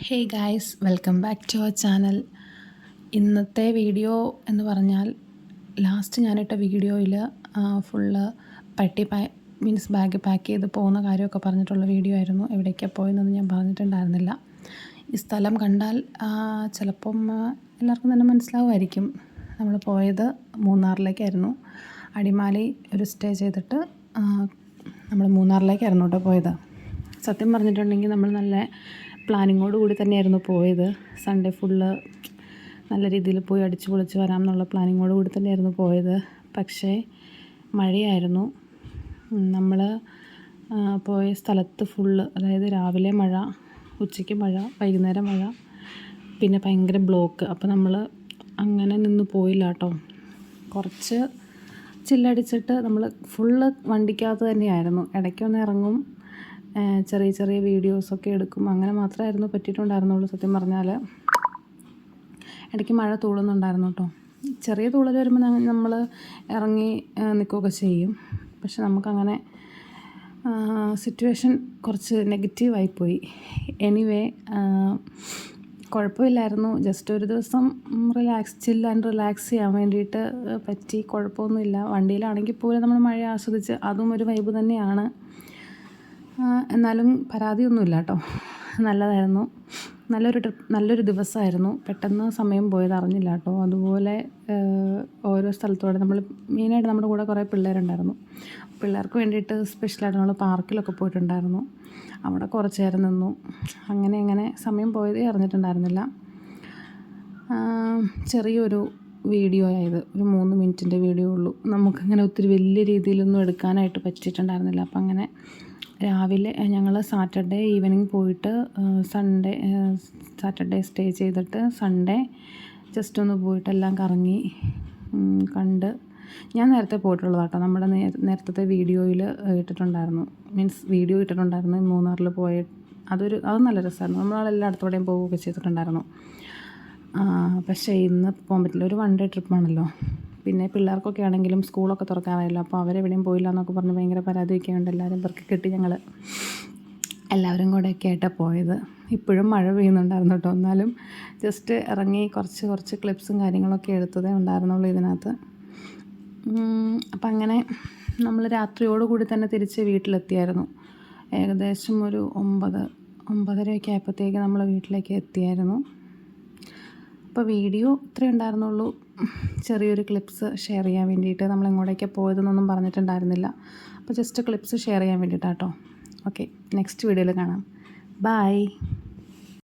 Hey guys, welcome back to our channel. ഇന്നത്തെ video എന്ന് പറഞ്ഞാൽ ലാസ്റ്റ് ഞാനിട്ട വീഡിയോയിൽ ഫുള്ള് ബാഗ് പാക്ക് ചെയ്ത് പോകുന്ന കാര്യമൊക്കെ പറഞ്ഞിട്ടുള്ള വീഡിയോ ആയിരുന്നു. എവിടേക്കാണ് പോയെന്നൊന്നും ഞാൻ പറഞ്ഞിട്ടുണ്ടായിരുന്നില്ല. ഈ സ്ഥലം കണ്ടാൽ ചിലപ്പം എല്ലാവർക്കും തന്നെ മനസ്സിലാവുമായിരിക്കും. നമ്മൾ പോയത് മൂന്നാറിലേക്കായിരുന്നു. അടിമാലി ഒരു സ്റ്റേ ചെയ്തിട്ട് നമ്മൾ മൂന്നാറിലേക്കായിരുന്നു കേട്ടോ പോയത്. സത്യം പറഞ്ഞിട്ടുണ്ടെങ്കിൽ നമ്മൾ നല്ല പ്ലാനിങ്ങോട് കൂടി തന്നെയായിരുന്നു പോയത്. സൺഡേ ഫുള്ള് നല്ല രീതിയിൽ പോയി അടിച്ചു പൊളിച്ച് വരാം എന്നുള്ള പ്ലാനിങ്ങോട് കൂടി തന്നെയായിരുന്നു പോയത്. പക്ഷേ മഴയായിരുന്നു. നമ്മൾ പോയ സ്ഥലത്ത് ഫുള്ള്, അതായത് രാവിലെ മഴ, ഉച്ചയ്ക്ക് മഴ, വൈകുന്നേരം മഴ, പിന്നെ ഭയങ്കര ബ്ലോക്ക്. അപ്പോൾ നമ്മൾ അങ്ങനെ നിന്ന് പോയില്ല കേട്ടോ. കുറച്ച് ചില്ലടിച്ചിട്ട് നമ്മൾ ഫുള്ള് വണ്ടിക്കകത്ത് തന്നെയായിരുന്നു. ഇടയ്ക്കൊന്ന് ഇറങ്ങും, ചെറിയ ചെറിയ വീഡിയോസൊക്കെ എടുക്കും. അങ്ങനെ മാത്രമായിരുന്നു പറ്റിയിട്ടുണ്ടായിരുന്നുള്ളൂ. സത്യം പറഞ്ഞാൽ ഇടയ്ക്ക് മഴ തൂളുന്നുണ്ടായിരുന്നു കേട്ടോ. ചെറിയ തൂളൽ വരുമ്പോൾ നമ്മൾ ഇറങ്ങി നിൽക്കുകയൊക്കെ ചെയ്യും. പക്ഷെ നമുക്കങ്ങനെ സിറ്റുവേഷൻ കുറച്ച് നെഗറ്റീവായിപ്പോയി. എനിവേ, കുഴപ്പമില്ലായിരുന്നു. ജസ്റ്റ് ഒരു ദിവസം ചിൽ ആൻഡ് റിലാക്സ് ചെയ്യാൻ വേണ്ടിയിട്ട് പറ്റി. കുഴപ്പമൊന്നുമില്ല. വണ്ടിയിലാണെങ്കിൽ പോലും നമ്മൾ മഴ ആസ്വദിച്ച്, അതും ഒരു വൈബ് തന്നെയാണ്. എന്നാലും പരാതിയൊന്നുമില്ല കേട്ടോ. നല്ലതായിരുന്നു. നല്ലൊരു ദിവസമായിരുന്നു. പെട്ടെന്ന് സമയം പോയത് അറിഞ്ഞില്ല കേട്ടോ. അതുപോലെ ഓരോ സ്ഥലത്തോടെ മെയിനായിട്ട് നമ്മുടെ കൂടെ കുറേ പിള്ളേരുണ്ടായിരുന്നു. പിള്ളേർക്ക് വേണ്ടിയിട്ട് സ്പെഷ്യലായിട്ട് നമ്മൾ പാർക്കിലൊക്കെ പോയിട്ടുണ്ടായിരുന്നു. അവിടെ കുറച്ച് നേരം നിന്നു. അങ്ങനെ സമയം പോയതേ അറിഞ്ഞിട്ടുണ്ടായിരുന്നില്ല. ചെറിയൊരു വീഡിയോ ആയത്, ഒരു 3 മിനിറ്റിൻ്റെ വീഡിയോ ഉള്ളൂ. നമുക്കങ്ങനെ ഒത്തിരി വലിയ രീതിയിലൊന്നും എടുക്കാനായിട്ട് പറ്റിയിട്ടുണ്ടായിരുന്നില്ല. അപ്പം അങ്ങനെ രാവിലെ ഞങ്ങൾ സാറ്റർഡേ ഈവനിങ് പോയിട്ട് സാറ്റർഡേ സ്റ്റേ ചെയ്തിട്ട് സൺഡേ ജസ്റ്റ് ഒന്ന് പോയിട്ട് എല്ലാം കറങ്ങി കണ്ട്. ഞാൻ നേരത്തെ പോയിട്ടുള്ളത് കേട്ടോ. നമ്മുടെ നേരത്തെ വീഡിയോയിൽ ഇട്ടിട്ടുണ്ടായിരുന്നു. വീഡിയോ ഇട്ടിട്ടുണ്ടായിരുന്നു മൂന്നാറിൽ പോയ. അത് നല്ല രസമായിരുന്നു. നമ്മളെല്ലായിടത്തോടെയും പോവുകയൊക്കെ ചെയ്തിട്ടുണ്ടായിരുന്നു. പക്ഷേ ഇന്ന് പോകാൻ പറ്റില്ല. ഒരു 1 ഡേ ട്രിപ്പാണല്ലോ. പിന്നെ പിള്ളേർക്കൊക്കെ ആണെങ്കിലും സ്കൂളൊക്കെ തുറക്കാറായല്ലോ. അപ്പോൾ അവരെവിടെയും പോയില്ല എന്നൊക്കെ പറഞ്ഞ് ഭയങ്കര പരാതിയൊക്കെ ഉണ്ട്. എല്ലാവരും പെറുക്കി കെട്ടി ഞങ്ങൾ എല്ലാവരും കൂടെയൊക്കെ ആയിട്ടാണ് പോയത്. ഇപ്പോഴും മഴ പെയ്യുന്നുണ്ടായിരുന്നു കേട്ടോ. എന്നാലും ജസ്റ്റ് ഇറങ്ങി കുറച്ച് ക്ലിപ്സും കാര്യങ്ങളൊക്കെ എടുത്തതേ ഉണ്ടായിരുന്നുള്ളൂ ഇതിനകത്ത്. അപ്പം അങ്ങനെ നമ്മൾ രാത്രിയോടുകൂടി തന്നെ തിരിച്ച് വീട്ടിലെത്തിയായിരുന്നു. ഏകദേശം ഒരു 9:30 ആയപ്പോഴത്തേക്ക് നമ്മൾ വീട്ടിലേക്ക് എത്തിയായിരുന്നു. അപ്പോൾ വീഡിയോ ഇത്രയേ ഉണ്ടായിരുന്നുള്ളൂ. ചെറിയൊരു ക്ലിപ്സ് ഷെയർ ചെയ്യാൻ വേണ്ടിയിട്ട്. നമ്മൾ എങ്ങോട്ടേക്കാണ് പോയതെന്നൊന്നും പറഞ്ഞിട്ടുണ്ടായിരുന്നില്ല. അപ്പോൾ ജസ്റ്റ് ക്ലിപ്സ് ഷെയർ ചെയ്യാൻ വേണ്ടിയിട്ടാണ് കേട്ടോ. ഓക്കെ, നെക്സ്റ്റ് വീഡിയോയിൽ കാണാം. ബൈ.